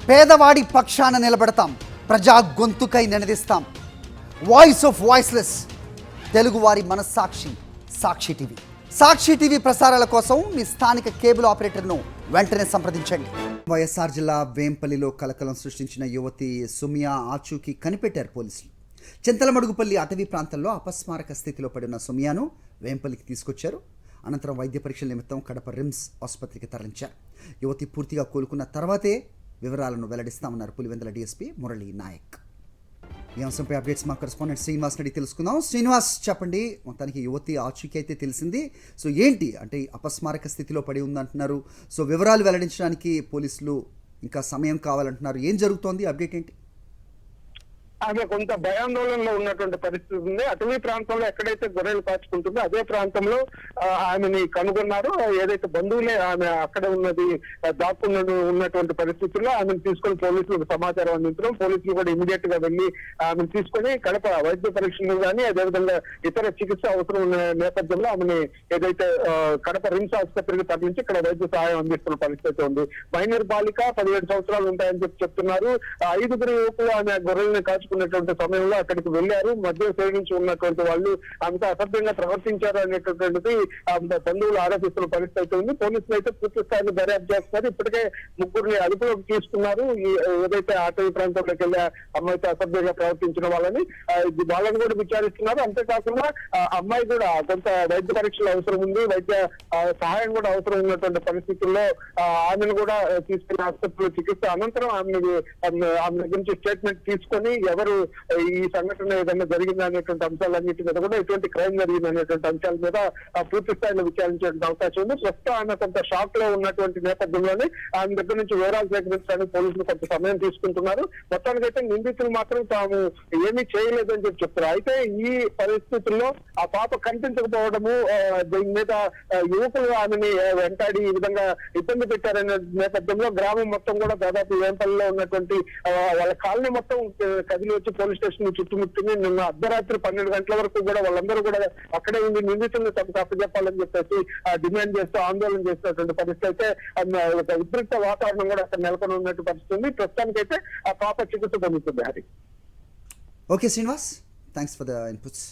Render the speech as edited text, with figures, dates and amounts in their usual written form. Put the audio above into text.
పేదవాడి పక్షాన నిలబడతాం, ప్రజా గొంతుకై నినదిస్తాం. వాయిస్ ఆఫ్ వాయిస్లెస్, తెలుగువారి మనస్సాక్షి, సాక్షి టీవీ. సాక్షి టీవీ ప్రసారాల కోసం మీ స్థానిక కేబుల్ ఆపరేటర్ను వెంటనే సంప్రదించండి. వైఎస్ఆర్ జిల్లా వేంపల్లిలో కలకలం సృష్టించిన యువతి సుమియా ఆచూకీ కనిపెట్టారు పోలీసులు. చింతలమడుగుపల్లి అటవీ ప్రాంతంలో అపస్మారక స్థితిలో పడిన సుమియాను వేంపల్లికి తీసుకొచ్చారు. అనంతరం వైద్య పరీక్షల నిమిత్తం కడప రిమ్స్ ఆసుపత్రికి తరలించారు. యువతి పూర్తిగా కోలుకున్న తర్వాతే వివరాలను వెల్లడిస్తామన్నారు పులివెందుల డీఎస్పీ మురళీ నాయక్. ఈ అంశంపై అప్డేట్స్ మా కరెస్పాండెంట్ శ్రీనివాస్ అడిగి తెలుసుకుందాం. శ్రీనివాస్, చెప్పండి, మొత్తానికి యువతి ఆచూకీ అయితే తెలిసింది. సో ఏంటి అంటే అపస్మారక స్థితిలో పడి ఉందంటున్నారు. సో వివరాలు వెల్లడించడానికి పోలీసులు ఇంకా సమయం కావాలంటున్నారు. ఏం జరుగుతోంది, అప్డేట్ ఏంటి? ఆమె కొంత భయాందోళనలో ఉన్నటువంటి పరిస్థితి ఉంది. అటవీ ప్రాంతంలో ఎక్కడైతే గొర్రెలు కాచుకుంటుందో అదే ప్రాంతంలో ఆమెని కనుగొన్నారు. ఏదైతే బంధువులే ఆమె అక్కడ ఉన్నది దాక్కున్న ఉన్నటువంటి పరిస్థితుల్లో ఆమెను తీసుకొని పోలీసులకు సమాచారం అందించడం, పోలీసులు కూడా ఇమీడియట్ గా వెళ్లి ఆమెను తీసుకొని కడప వైద్య పరీక్షలు కానీ అదేవిధంగా ఇతర చికిత్స అవసరం ఉన్న నేపథ్యంలో ఆమెని ఏదైతే కడప రిమ్స్ ఆసుపత్రికి తరలించి ఇక్కడ వైద్య సహాయం అందిస్తున్న పరిస్థితి ఉంది. మైనర్ బాలిక 17 సంవత్సరాలు ఉంటాయని చెప్తున్నారు. 5 యువకులు ఆమె గొర్రెల్ని కాచుకున్నటువంటి సమయంలో అక్కడికి వెళ్లారు. మద్యం సేవించి ఉన్నటువంటి వాళ్ళు అంత అసభ్యంగా ప్రవర్తించారు అనేటటువంటిది బంధువులు ఆరోపిస్తున్న పరిస్థితి ఉంది. పోలీసులు అయితే పూర్తి స్థాయిలో దర్యాప్తు చేస్తున్నారు. ఇప్పటికే 3 అదుపులోకి తీసుకున్నారు. ఏదైతే అటవీ ప్రాంతంలోకి వెళ్ళి అమ్మాయితో అసభ్యంగా ప్రవర్తించిన వాళ్ళని కూడా విచారిస్తున్నారు. అంతేకాకుండా అమ్మాయి కూడా కొంత వైద్య పరీక్షలు అవసరం ఉంది, వైద్య సహాయం కూడా అవసరం ఉన్నటువంటి పరిస్థితుల్లో ఆమెను కూడా తీసుకుని ఆసుపత్రిలో చికిత్స అనంతరం ఆమె దగ్గర నుంచి స్టేట్మెంట్ తీసుకొని ఎవరు ఈ సంఘటన ఏదైనా జరిగిందా అనేటువంటి అంశాలన్నిటి మీద కూడా ఎటువంటి క్రైమ్ జరిగింది అనేటువంటి అంశాల మీద పూర్తి స్థాయిలో విచారించే అవకాశం ఉంది. ప్రస్తుతం ఆమె కొంత షాక్ లో ఉన్నటువంటి నేపథ్యంలోనే ఆమె దగ్గర నుంచి వివరాలు సేకరించడానికి పోలీసులు కొంత సమయం తీసుకుంటున్నారు. మొత్తానికైతే నిందితులు మాత్రం తాము ఏమీ చేయలేదని చెప్తున్నారు. అయితే ఈ పరిస్థితుల్లో ఆ పాప కనిపించకపోవడము, దీని మీద యువకులు ఆమెని వెంటాడి ఈ విధంగా ఇబ్బంది పెట్టారనే నేపథ్యంలో గ్రామం మొత్తం కూడా దాదాపు వేంపల్లిలో ఉన్నటువంటి వాళ్ళ కాలనీ మొత్తం కదిలి వచ్చి పోలీస్ స్టేషన్ చుట్టుముట్టింది. నిన్న అర్ధరాత్రి 12 గంటల వరకు కూడా వాళ్ళందరూ కూడా అక్కడే ఉండి నిందితులను తమకు అప్పచెప్పాలని చెప్పేసి డిమాండ్ చేస్తూ ఆందోళన చేస్తున్నటువంటి పరిస్థితి అయితే ఒక ఉద్రిక్త వాతావరణం కూడా అక్కడ నెలకొని ఉన్నట్టు పరిస్థితి ఉంది. ప్రస్తుతానికైతే ఆ పాప చికిత్స పొందుతుంది. Okay Srinivas, thanks for the inputs.